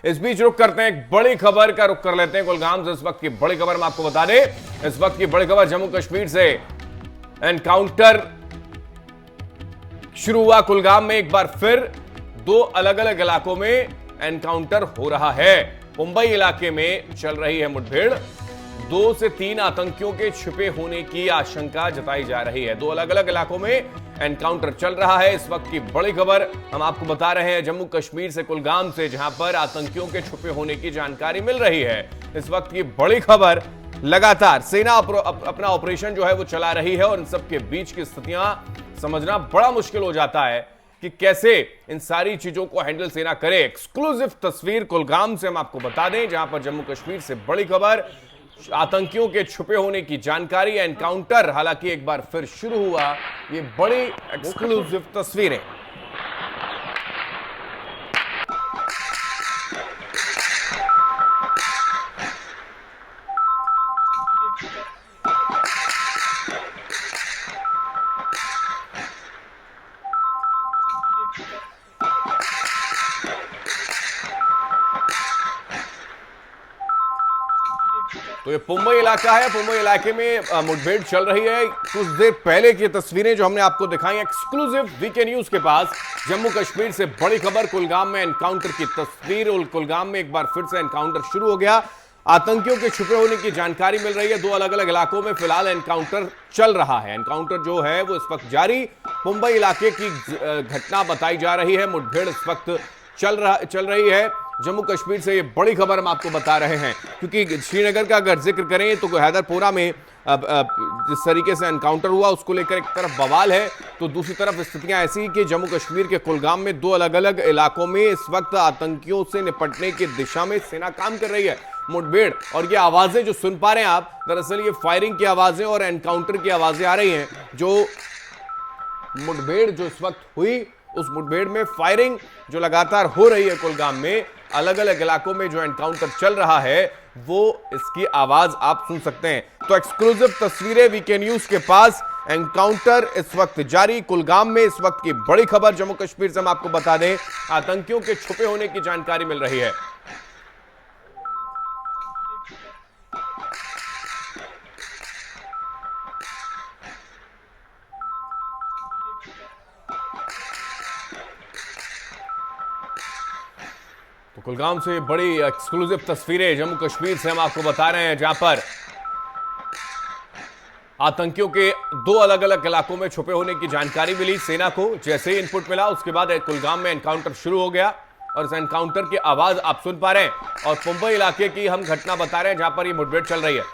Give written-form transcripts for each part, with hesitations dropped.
इस बीच रुक करते हैं, एक बड़ी खबर का रुख कर लेते हैं कुलगाम से। इस वक्त की बड़ी खबर हम आपको बता दें, इस वक्त की बड़ी खबर जम्मू कश्मीर से एनकाउंटर शुरू हुआ। कुलगाम में एक बार फिर दो अलग अलग इलाकों में एनकाउंटर हो रहा है। मुंबई इलाके में चल रही है मुठभेड़। 2 से 3 आतंकियों के छिपे होने की आशंका जताई जा रही है। 2 अलग अलग इलाकों में एनकाउंटर चल रहा है। इस वक्त की बड़ी खबर हम आपको बता रहे हैं जम्मू कश्मीर से, कुलगाम से, जहां पर आतंकियों के छुपे होने की जानकारी मिल रही है। इस वक्त की बड़ी खबर, लगातार सेना अपना ऑपरेशन जो है वो चला रही है और इन सब के बीच की स्थितियां समझना बड़ा मुश्किल हो जाता है कि कैसे इन सारी चीजों को हैंडल सेना करे। एक्सक्लूसिव तस्वीर कुलगाम से हम आपको बता दें, जहां पर जम्मू कश्मीर से बड़ी खबर, आतंकियों के छुपे होने की जानकारी, एनकाउंटर हालांकि एक बार फिर शुरू हुआ। ये बड़ी एक्सक्लूसिव तस्वीरें। तो ये मुंबई इलाका है। मुंबई इलाके में मुठभेड़ चल रही है। कुछ देर पहले की तस्वीरें जो हमने आपको दिखाई, एक्सक्लूसिव वीके न्यूज के पास जम्मू कश्मीर से बड़ी खबर, कुलगाम में एनकाउंटर की तस्वीर। और कुलगाम में एक बार फिर से एनकाउंटर शुरू हो गया। आतंकियों के छुपे होने की जानकारी मिल रही है। 2 अलग अलग इलाकों में फिलहाल एनकाउंटर चल रहा है। एनकाउंटर जो है वो इस वक्त जारी। मुंबई इलाके की घटना बताई जा रही है। मुठभेड़ इस वक्त चल रही है। जम्मू कश्मीर से ये बड़ी खबर हम आपको बता रहे हैं, क्योंकि श्रीनगर का अगर जिक्र करें तो हैदरपुरा में जिस तरीके से एनकाउंटर हुआ उसको लेकर एक तरफ बवाल है, तो दूसरी तरफ स्थितियां ऐसी कि जम्मू कश्मीर के कुलगाम में 2 अलग अलग इलाकों में इस वक्त आतंकियों से निपटने की दिशा में सेना काम कर रही है। मुठभेड़ और ये आवाजें जो सुन पा रहे हैं आप, दरअसल ये फायरिंग की आवाजें और एनकाउंटर की आवाजें आ रही हैं। जो मुठभेड़ जो इस वक्त हुई, उस मुठभेड़ में फायरिंग जो लगातार हो रही है कुलगाम में, अलग अलग इलाकों में जो एनकाउंटर चल रहा है, वो इसकी आवाज आप सुन सकते हैं। तो एक्सक्लूसिव तस्वीरें वीके न्यूज के पास, एनकाउंटर इस वक्त जारी कुलगाम में। इस वक्त की बड़ी खबर जम्मू कश्मीर से हम आपको बता दें, आतंकियों के छुपे होने की जानकारी मिल रही है। तो कुलगाम से बड़ी एक्सक्लूसिव तस्वीरें जम्मू कश्मीर से हम आपको बता रहे हैं, जहां पर आतंकियों के 2 अलग अलग इलाकों में छुपे होने की जानकारी मिली सेना को। जैसे ही इनपुट मिला उसके बाद कुलगाम में एनकाउंटर शुरू हो गया और इस एनकाउंटर की आवाज आप सुन पा रहे हैं। और मुंबई इलाके की हम घटना बता रहे हैं जहां पर यह मुठभेड़ चल रही है।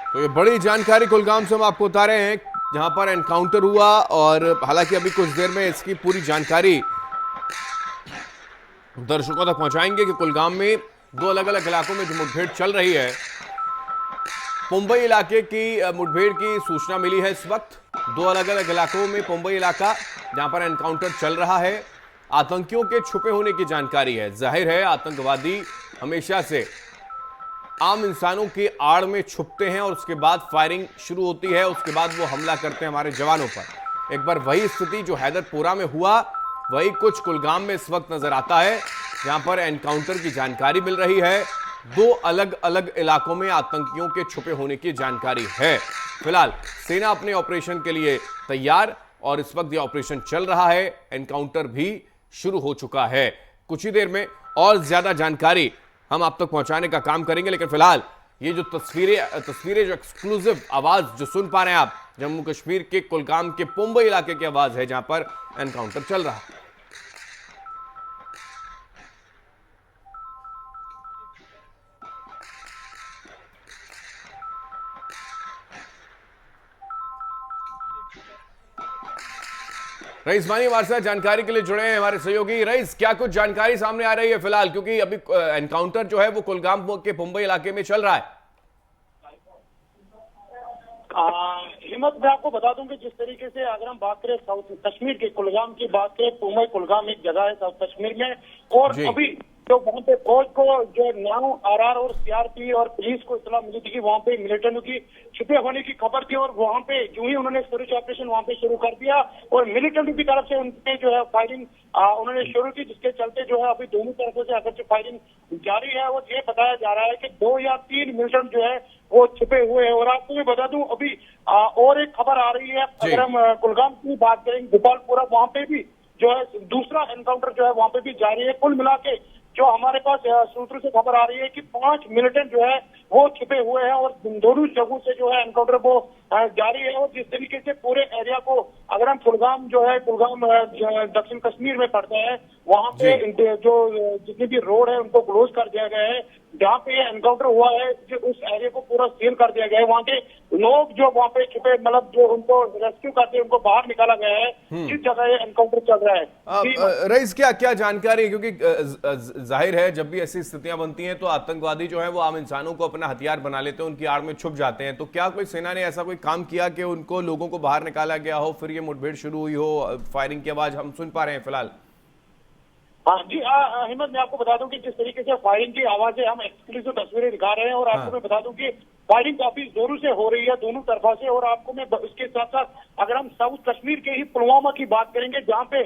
तो ये बड़ी जानकारी कुलगाम से हम आपको बता रहे हैं, जहां पर एनकाउंटर हुआ। और हालांकि अभी कुछ देर में इसकी पूरी जानकारी दर्शकों तक पहुंचाएंगे कि कुलगाम में 2 अलग अलग इलाकों में जो मुठभेड़ चल रही है, मुंबई इलाके की मुठभेड़ की सूचना मिली है। इस वक्त 2 अलग अलग इलाकों में मुंबई इलाका जहां पर एनकाउंटर चल रहा है, आतंकियों के छुपे होने की जानकारी है। जाहिर है आतंकवादी हमेशा से आम इंसानों की आड़ में छुपते हैं और उसके बाद फायरिंग शुरू होती है, उसके बाद वो हमला करते हैं हमारे जवानों पर। एक बार वही स्थिति जो हैदरपुरा में हुआ, वही कुछ कुलगाम में इस वक्त नजर आता है, जहां पर एनकाउंटर की जानकारी मिल रही है। 2 अलग अलग इलाकों में आतंकियों के छुपे होने की जानकारी है। फिलहाल सेना अपने ऑपरेशन के लिए तैयार और इस वक्त ये ऑपरेशन चल रहा है। एनकाउंटर भी शुरू हो चुका है। कुछ ही देर में और ज्यादा जानकारी हम आप तक पहुंचाने का काम करेंगे, लेकिन फिलहाल ये जो तस्वीरें जो एक्सक्लूसिव आवाज जो सुन पा रहे हैं आप, जम्मू कश्मीर के कुलगाम के मुंबई इलाके की आवाज है, जहां पर एनकाउंटर चल रहा है। रईस मानी हमारे साथ जानकारी के लिए जुड़े हैं हमारे सहयोगी। रईस, क्या कुछ जानकारी सामने आ रही है फिलहाल, क्योंकि अभी एनकाउंटर जो है वो कुलगाम के पुंबई इलाके में चल रहा है। हिम्मत, मैं आपको बता दूं कि जिस तरीके से अगर हम बात करें साउथ कश्मीर के कुलगाम की बात करें, पुंबई कुलगाम एक जगह है साउथ कश्मीर में, और अभी जो वहाँ पे फौज को जो नाउ आरआर और सीआरपी और पुलिस को इत्तला मिली थी कि वहाँ पे मिलिटेंटों की छुपे होने की खबर थी, और वहाँ पे यूं ही उन्होंने सर्च ऑपरेशन वहाँ पे शुरू कर दिया और मिलिटेंटों की तरफ से उनके जो है फायरिंग उन्होंने शुरू की, जिसके चलते जो है अभी दोनों तरफों से अगर फायरिंग जारी है। और ये बताया जा रहा है कि 2 या 3 मिलिटेंट जो है वो छुपे हुए हैं। और आपको मैं बता दूं अभी और एक खबर आ रही है, अगर हम कुलगाम की बात करेंगे, गोपालपुरा, वहाँ पे भी जो है दूसरा एनकाउंटर जो है वहाँ पे भी जारी है। कुल मिला के जो हमारे पास सूत्रों से खबर आ रही है कि 5 मिलिटेंट जो है वो छुपे हुए हैं और दोनों जगहों से जो है एनकाउंटर वो जारी है। और जिस तरीके से पूरे एरिया को, अगर हम कुलगाम जो है, कुलगाम दक्षिण कश्मीर में पड़ता है, वहाँ पे जो जितने भी रोड है उनको क्लोज कर दिया गया है। जहाँ पे एनकाउंटर हुआ है उस एरिया को पूरा सील कर दिया गया है। वहाँ के लोग जो वहाँ पे छुपे, मतलब जो उनको रेस्क्यू करते हैं, उनको बाहर निकाला गया है जिस जगह ये एनकाउंटर चल रहा है। रईस, क्या क्या जानकारी है, क्योंकि जाहिर है जब भी ऐसी स्थितियां बनती हैं तो आतंकवादी जो है वो आम इंसानों को अपना हथियार बना लेते हैं, उनकी आड़ में छुप जाते हैं। तो क्या कोई सेना ने ऐसा कोई काम किया कि उनको, लोगों को बाहर निकाला गया हो, फिर ये मुठभेड़ शुरू हुई हो? फायरिंग की आवाज हम सुन पा रहे हैं फिलहाल। हाँ जी, हिम्मत, मैं आपको बता दूं कि जिस तरीके से फायरिंग की आवाजें हम एक्सक्लूसिव तस्वीरें दिखा रहे हैं, और आपको मैं बता दूं कि फायरिंग काफी जोरों से हो रही है दोनों तरफा से। और आपको मैं इसके साथ साथ अगर हम साउथ कश्मीर के ही पुलवामा की बात करेंगे, जहाँ पे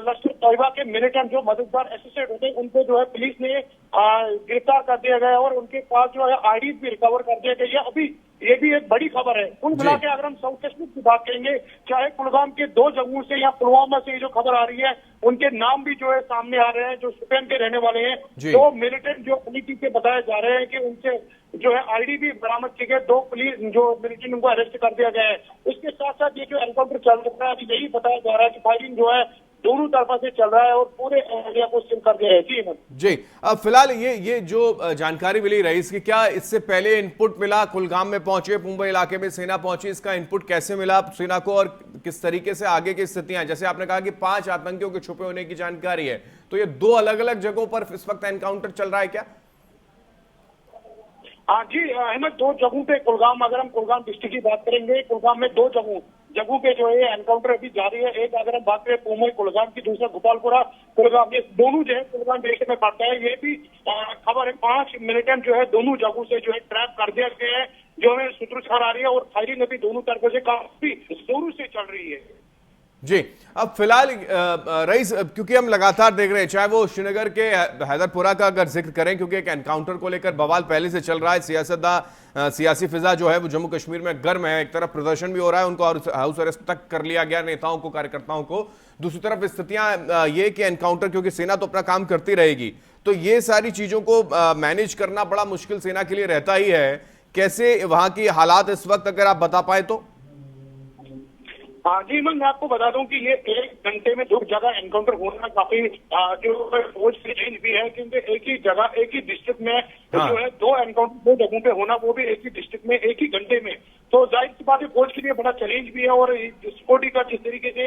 लश्कर तैयबा के मिलिटेंट जो मददगार एसोसिएट होते हैं, उनको जो है पुलिस ने गिरफ्तार कर दिया गया और उनके पास जो है आईडी भी रिकवर कर दिया गया। अभी ये भी एक बड़ी खबर है। कुल मिला के अगर हम साउथ कश्मीर की बात करेंगे, चाहे कुलगाम के 2 जगहों से या पुलवामा से जो खबर आ रही है, उनके नाम भी जो है सामने आ रहे हैं, जो शोपियान के रहने वाले हैं। 2 मिलिटेंट जो पुलिस के बताए जा रहे हैं कि उनसे जो है आईडी भी बरामद की गई, 2 पुलिस जो मिलिटेंट उनको अरेस्ट कर दिया गया है। इसके साथ साथ ये जो एनकाउंटर चल रहा है, अभी यही बताया जा रहा है कि फायरिंग जो है दोनों तरफा से चल रहा है और पूरे एरिया को सील कर दिया है। जी, अब फिलहाल ये जो जानकारी मिली रईस की, क्या इससे पहले इनपुट मिला? कुलगाम में पहुंचे, मुंबई इलाके में सेना पहुंची, इसका इनपुट कैसे मिला सेना को और किस तरीके से आगे की स्थितियां? जैसे आपने कहा कि 5 आतंकियों के छुपे होने की जानकारी है, तो ये 2 अलग अलग जगहों पर इस वक्त एनकाउंटर चल रहा है क्या? हाँ जी, अहमद, 2 जगहों पे कुलगाम, अगर हम कुलगाम डिस्ट्रिक्ट की बात करेंगे, कुलगाम में 2 जगहों पे जो है एनकाउंटर अभी जारी है। एक अगर हम बात करें पुंबई कुलगाम की, दूसरा गोपालपुरा कुलगाम, ये दोनों जो है कुलगाम डिस्ट्रिक्ट में पड़ता है। ये भी खबर है, 5 मिलिटेंट जो है दोनों जगहों से जो है ट्रैप कर दिया गया है, जो हमें सूत्रों से खबर आ रही है। और फायरिंग अभी दोनों तरफों से काफी जोरों से चल रही है। जी, अब फिलहाल रईस, क्योंकि हम लगातार देख रहे हैं, चाहे वो श्रीनगर के हैदरपुरा का अगर जिक्र करें, क्योंकि एक एनकाउंटर को लेकर बवाल पहले से चल रहा है, सियासी फिजा जो है वो जम्मू कश्मीर में गर्म है। एक तरफ प्रदर्शन भी हो रहा है, उनको हाउस अरेस्ट तक कर लिया गया, नेताओं को, कार्यकर्ताओं को। दूसरी तरफ स्थितियां ये कि एनकाउंटर, क्योंकि सेना तो अपना काम करती रहेगी, तो ये सारी चीजों को मैनेज करना बड़ा मुश्किल सेना के लिए रहता ही है। कैसे वहां की हालात इस वक्त, अगर आप बता पाए तो? हाँ जी, मैं आपको बता दूं कि ये 1 घंटे में 2 जगह एनकाउंटर होना काफी जो फौज की रेंज भी है, क्योंकि एक ही जगह, एक ही डिस्ट्रिक्ट में जो है 2 एनकाउंटर 2 जगहों पे होना, वो भी एक ही डिस्ट्रिक्ट में एक ही घंटे में, तो जाहिर सी बात है फौज के लिए बड़ा चैलेंज भी है। और सिक्योरिटी का जिस तरीके से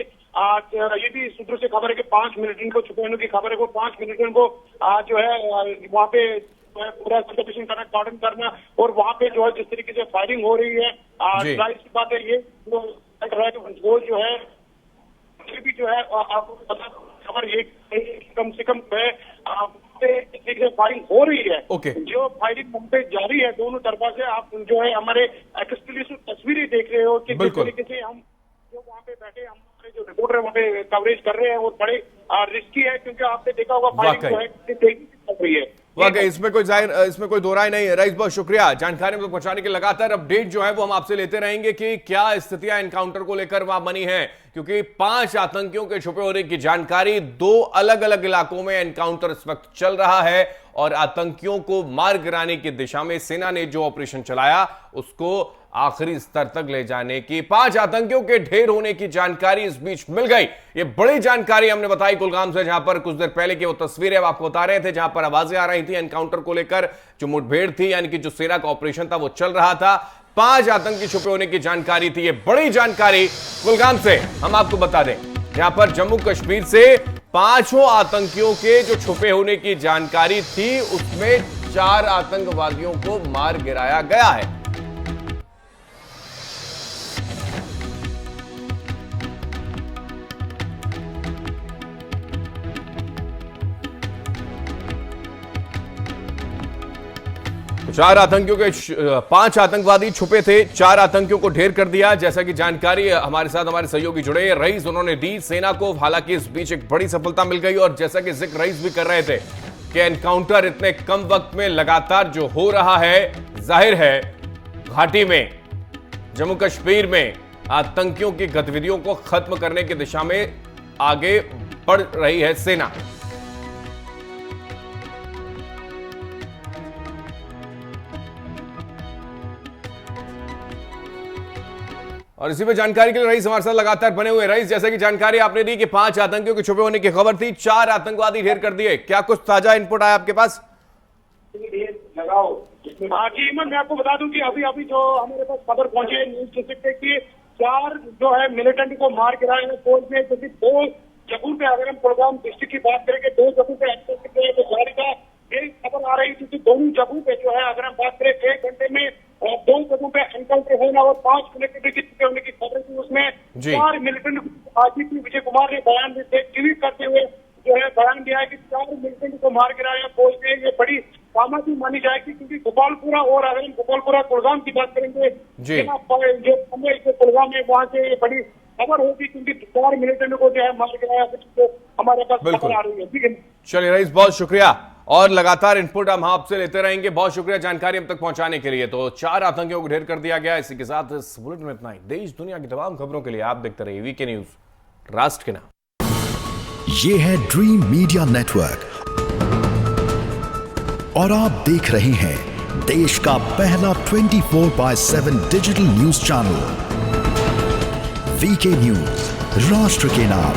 ये भी सूत्रों से खबर है कि 5 मिलिटेंट को छुपे होने की खबर है, वो 5 मिलिटेंट को जो है वहाँ पे पूरा सर्टिफिकेशन करना, कार्डन करना, और वहाँ पे जो है जिस तरीके से फायरिंग हो रही है, जाहिर सी बात है ये वो जो है भी जो है आपको पता खबर ये कम से कम फायरिंग हो रही है। जो फायरिंग वहाँ पे जारी है दोनों तरफा से, आप जो है हमारे एक्सक्लूसिव तस्वीरें देख रहे हो कि किस तरीके से हम जो वहाँ पे बैठे हमारे जो रिपोर्टर वहाँ पे कवरेज कर रहे हैं, वो बड़े रिस्की है, क्योंकि आपने देखा होगा फायरिंग जो है तेजी से चल रही है। वाकई इसमें कोई दो राय नहीं है। रईस, बहुत शुक्रिया जानकारी में पहुंचाने के। लगातार अपडेट जो है वो हम आपसे लेते रहेंगे कि क्या स्थितियां एनकाउंटर को लेकर वहां बनी है, क्योंकि 5 आतंकियों के छुपे होने की जानकारी, 2 अलग अलग इलाकों में एनकाउंटर इस वक्त चल रहा है और आतंकियों को मार गिराने की दिशा में सेना ने जो ऑपरेशन चलाया उसको आखिरी स्तर तक ले जाने की, 5 आतंकियों के ढेर होने की जानकारी इस बीच मिल गई। ये बड़ी जानकारी हमने बताई कुलगाम से, जहां पर कुछ देर पहले की वो तस्वीरें हम आपको बता रहे थे, जहां पर आवाजें आ रही थी एनकाउंटर को लेकर, जो मुठभेड़ थी, यानी कि जो सेना का ऑपरेशन था वो चल रहा था। 5 आतंकी छुपे होने की जानकारी थी। ये बड़ी जानकारी कुलगाम से हम आपको बता दें। यहां पर जम्मू कश्मीर से 5 आतंकियों के जो छुपे होने की जानकारी थी, उसमें 4 आतंकवादियों को मार गिराया गया है। तो 4 आतंकियों के 5 आतंकवादी छुपे थे, 4 आतंकियों को ढेर कर दिया। जैसा कि जानकारी हमारे साथ हमारे सहयोगी जुड़े रईस उन्होंने दी सेना को। हालांकि इस बीच एक बड़ी सफलता मिल गई और जैसा कि जिक्र रईस भी कर रहे थे कि एनकाउंटर इतने कम वक्त में लगातार जो हो रहा है, जाहिर है घाटी में, जम्मू कश्मीर में आतंकियों की गतिविधियों को खत्म करने की दिशा में आगे बढ़ रही है सेना। और इसी पे जानकारी के लिए रईस हमारे साथ लगातार बने हुए। रईस, जैसे कि जानकारी आपने दी कि 5 आतंकियों के छुपे होने की खबर थी, 4 आतंकवादी ढेर कर दिए, क्या कुछ ताजा इनपुट आया आपके पास? हाँ जी हिम्मत, मैं आपको बता दूं कि अभी अभी जो हमारे पास खबर पहुंची है न्यूज डिस्ट्रिक्ट की 4 जो है मिलिटेंट को मार गिराया है फौज में, क्योंकि 2 जगहों पे, अगर हम कुलगाम डिस्ट्रिक्ट की बात करें, 2 जगहों पे जारी का एक खबर आ रही थी कि दोनों जगहों पे जो है, अगर हम बात करें 1 घंटे में 2 जगहों पे एनकाउंटर होना और 5 मिलिटेंट की छुपे होने की खबर थी। उसमें 4 मिलिटेंट आजीपी विजय कुमार ने बयान ट्वीट करते हुए जो है बयान दिया है कि 4 मिलिटेंट को मार गिराया फौज ने। ये बड़ी कामयाबी मानी जाएगी, क्योंकि गोपालपुरा, और अगर हम गोपालपुरा कुलगाम की बात करेंगे जो कुलगाम है, वहां से ये बड़ी खबर होगी, क्योंकि 4 मिलिटेंट को जो है मार गिराया, तो हमारे पास खबर आ रही है। ठीक है, चलिए रईस, बहुत शुक्रिया और लगातार इनपुट हम आपसे लेते रहेंगे। बहुत शुक्रिया जानकारी हम तक पहुंचाने के लिए। तो 4 आतंकियों को ढेर कर दिया गया। इसी के साथ इस बुलेटिन में इतना ही। देश दुनिया की तमाम खबरों के लिए आप देखते रहिए वीके न्यूज, राष्ट्र के नाम। ये है ड्रीम मीडिया नेटवर्क और आप देख रहे हैं देश का पहला 24/7 digital news channel VK news, राष्ट्र के नाम।